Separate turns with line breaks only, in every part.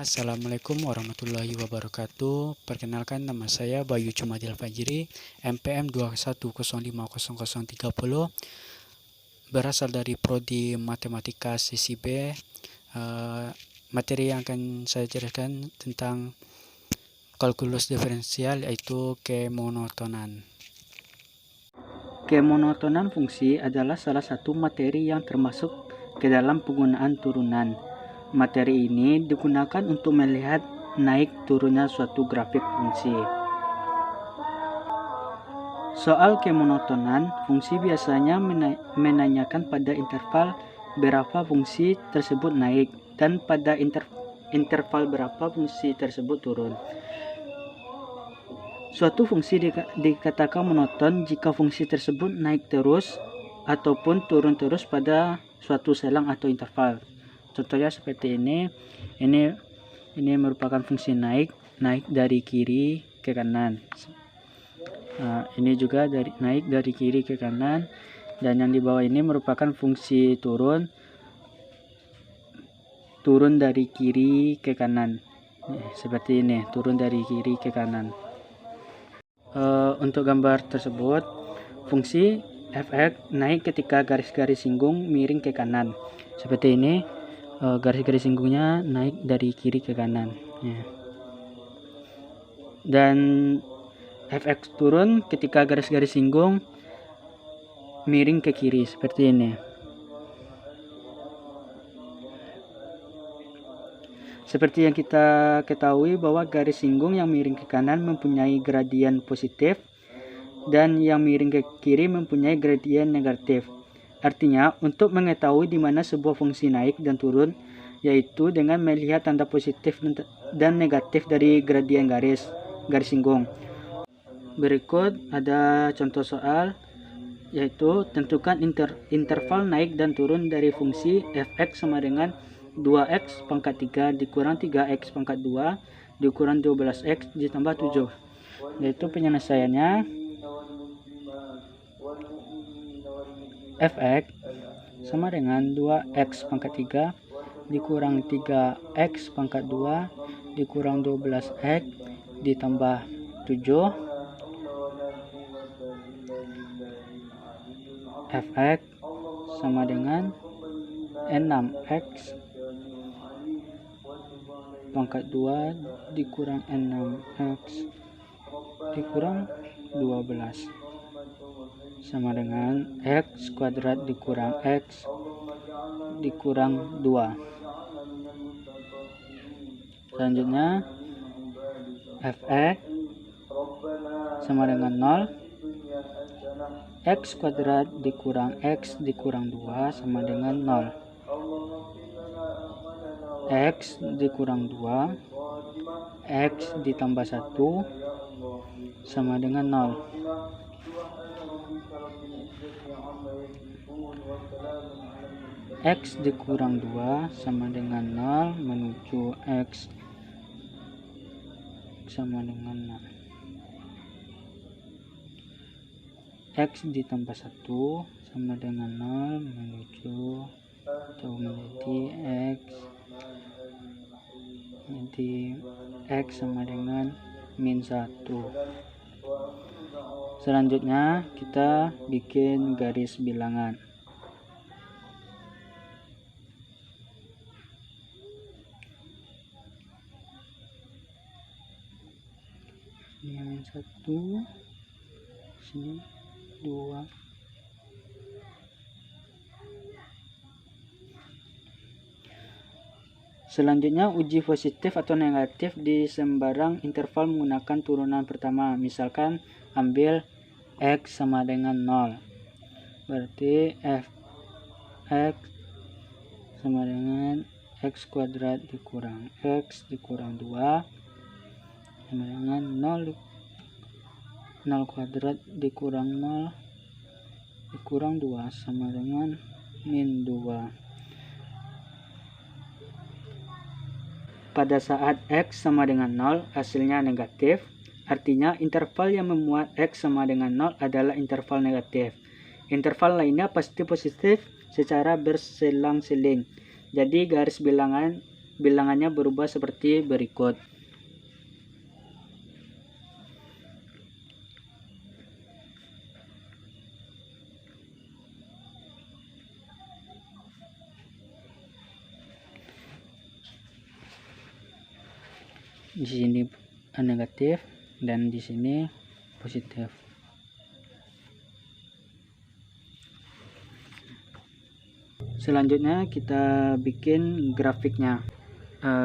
Assalamualaikum warahmatullahi wabarakatuh. Perkenalkan, nama saya Bayu Cumadil Fajri, MPM 210500030, berasal dari Prodi Matematika Sesi B. Materi yang akan saya jelaskan tentang kalkulus diferensial, yaitu kemonotonan. Kemonotonan fungsi adalah salah satu materi yang termasuk ke dalam penggunaan turunan. Materi ini digunakan untuk melihat naik turunnya suatu grafik fungsi. Soal kemonotonan fungsi biasanya menanyakan pada interval berapa fungsi tersebut naik dan pada interval berapa fungsi tersebut turun. Suatu fungsi dikatakan monoton jika fungsi tersebut naik terus ataupun turun terus pada suatu selang atau interval. Contohnya seperti ini. Ini merupakan fungsi naik dari kiri ke kanan. Ini juga naik dari kiri ke kanan, dan yang di bawah ini merupakan fungsi turun dari kiri ke kanan. Seperti ini, turun dari kiri ke kanan. Untuk gambar tersebut, fungsi fx naik ketika garis-garis singgung miring ke kanan. Seperti ini, garis-garis singgungnya naik dari kiri ke kanan. Dan fx turun ketika garis-garis singgung miring ke kiri, seperti ini. Seperti yang kita ketahui bahwa garis singgung yang miring ke kanan mempunyai gradien positif dan yang miring ke kiri mempunyai gradien negatif. Artinya, untuk mengetahui di mana sebuah fungsi naik dan turun, yaitu dengan melihat tanda positif dan negatif dari gradien garis singgung. Berikut ada contoh soal, yaitu tentukan interval naik dan turun dari fungsi fx sama dengan 2x pangkat 3 dikurang 3x pangkat 2 dikurang 12x ditambah 7. Yaitu penyelesaiannya, fx sama dengan 2x pangkat 3 dikurang 3x pangkat 2 dikurang 12x ditambah 7. Fx sama dengan 6x pangkat 2 dikurang 6x dikurang 12 sama dengan x kuadrat dikurang x dikurang 2. Selanjutnya, fx sama dengan 0, x kuadrat dikurang x dikurang 2 sama dengan 0. X dikurang 2, x ditambah 1 sama dengan 0. X dikurang 2 sama dengan 0 menuju x sama dengan 0. X ditambah 1 sama dengan 0 menuju atau menjadi x sama dengan min 1. Selanjutnya kita bikin garis bilangan. Ini min 1, sini 2. Selanjutnya, uji positif atau negatif di sembarang interval menggunakan turunan pertama. Misalkan ambil x sama dengan 0. Berarti fx sama dengan x kuadrat dikurang x dikurang 2 sama dengan 0 kuadrat dikurang 0 dikurang 2 sama dengan min 2. Pada saat x sama dengan 0 hasilnya negatif, artinya interval yang memuat x sama dengan 0 adalah interval negatif. Interval lainnya pasti positif secara berselang-seling. Jadi garis bilangan bilangannya berubah seperti berikut. Di sini negatif dan di sini positif. Selanjutnya kita bikin grafiknya.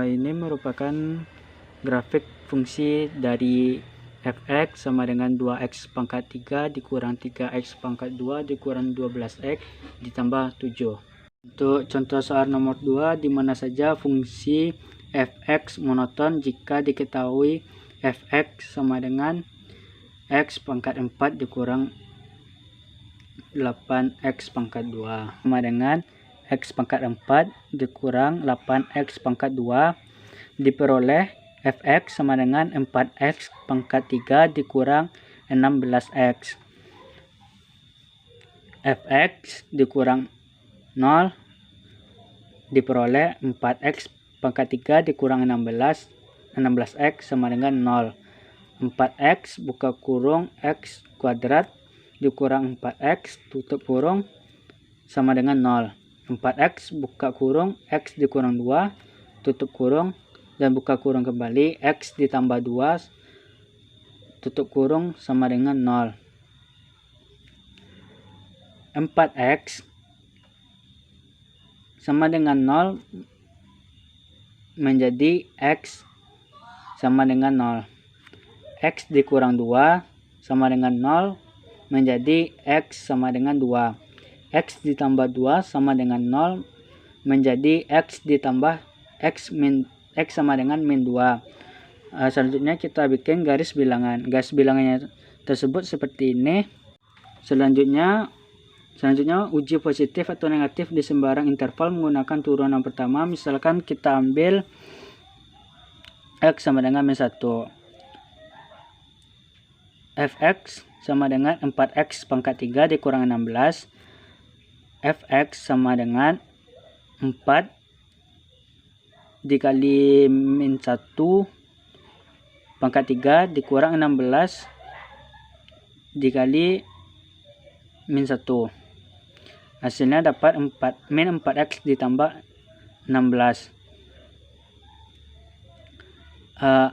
Ini merupakan grafik fungsi dari fx sama dengan 2x pangkat 3 dikurang 3x pangkat 2 dikurang 12x ditambah 7. Untuk contoh soal nomor 2, di mana saja fungsi fx monoton jika diketahui fx sama dengan x pangkat 4 dikurang 8x pangkat 2 sama dengan x pangkat 4 dikurang 8x pangkat 2 diperoleh fx sama dengan 4x pangkat 3 dikurang 16x. Fx dikurang 0 diperoleh 4x pangkat 3 dikurang 16x sama dengan 0. 4x buka kurung x kuadrat dikurang 4x tutup kurung sama dengan 0. 4x buka kurung x dikurang 2 tutup kurung dan buka kurung kembali x ditambah 2 tutup kurung sama dengan 0. 4x sama dengan 0 menjadi x sama dengan 0. X dikurang 2 sama dengan 0 menjadi x sama dengan 2. X ditambah 2 sama dengan 0 menjadi x ditambah x sama dengan min 2. Selanjutnya kita bikin garis bilangan. Garis bilangannya tersebut seperti ini. Selanjutnya uji positif atau negatif di sembarang interval menggunakan turunan pertama. Misalkan kita ambil x sama dengan min 1. Fx sama dengan 4x pangkat 3 dikurang 16. Fx sama dengan 4 dikali min 1 pangkat 3 dikurang 16 dikali min 1. Hasilnya dapat min 4x ditambah 16.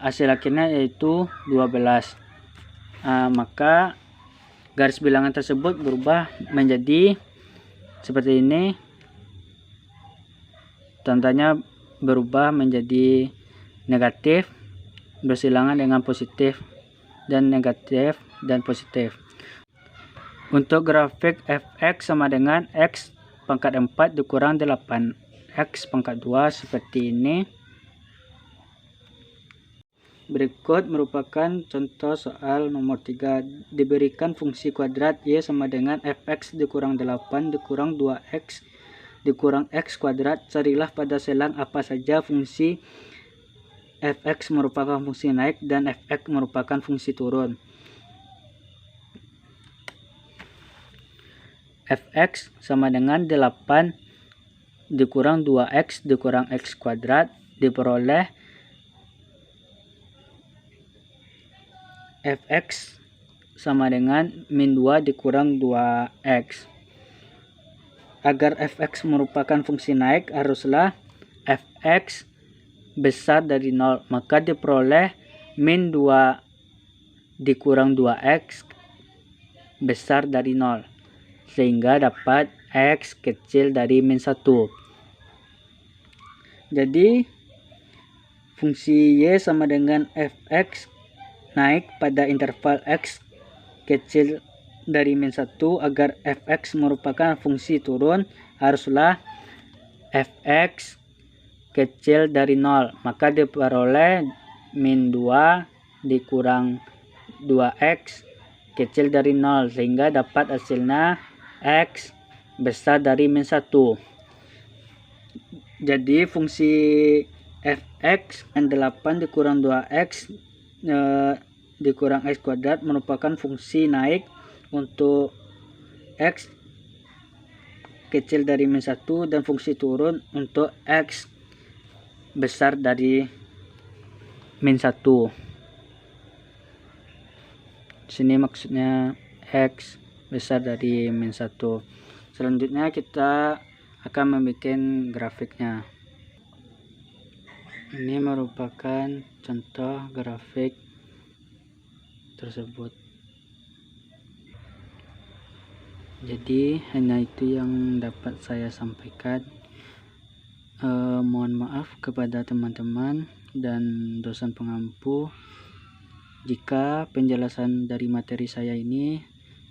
Hasil akhirnya yaitu 12. Maka garis bilangan tersebut berubah menjadi seperti ini. Tandanya berubah menjadi negatif bersilangan dengan positif dan negatif dan positif. Untuk grafik fx sama dengan x pangkat 4 dikurang 8x pangkat 2 seperti ini. Berikut merupakan contoh soal nomor 3. Diberikan fungsi kuadrat y sama dengan fx dikurang 8 dikurang 2x dikurang x kuadrat. Carilah pada selang apa saja fungsi fx merupakan fungsi naik dan fx merupakan fungsi turun. Fx sama dengan 8 dikurang 2x dikurang x kuadrat diperoleh Fx sama dengan min 2 dikurang 2x. Agar fx merupakan fungsi naik, haruslah fx besar dari 0. Maka diperoleh min 2 dikurang 2x besar dari 0. Sehingga dapat x kecil dari min 1. Jadi fungsi y sama dengan fx naik pada interval x kecil dari min 1. Agar fx merupakan fungsi turun, haruslah fx kecil dari 0. Maka diperoleh min 2 dikurang 2x kecil dari 0. Sehingga dapat hasilnya x besar dari min 1. Jadi fungsi fx 8 dikurang 2x dikurang x kuadrat merupakan fungsi naik untuk x kecil dari min 1 dan fungsi turun untuk x besar dari min 1. Sini maksudnya X besar dari min 1. Selanjutnya kita akan membuat grafiknya. Ini merupakan contoh grafik tersebut. Jadi hanya itu yang dapat saya sampaikan. Mohon maaf kepada teman-teman dan dosen pengampu jika penjelasan dari materi saya ini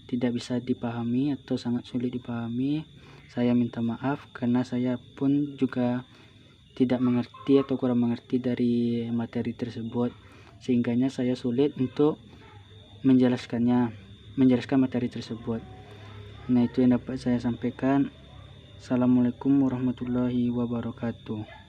tidak bisa dipahami atau sangat sulit dipahami. Saya minta maaf karena saya pun juga tidak mengerti atau kurang mengerti dari materi tersebut, sehingganya saya sulit untuk menjelaskan materi tersebut. Nah, itu yang dapat saya sampaikan. Assalamualaikum warahmatullahi wabarakatuh.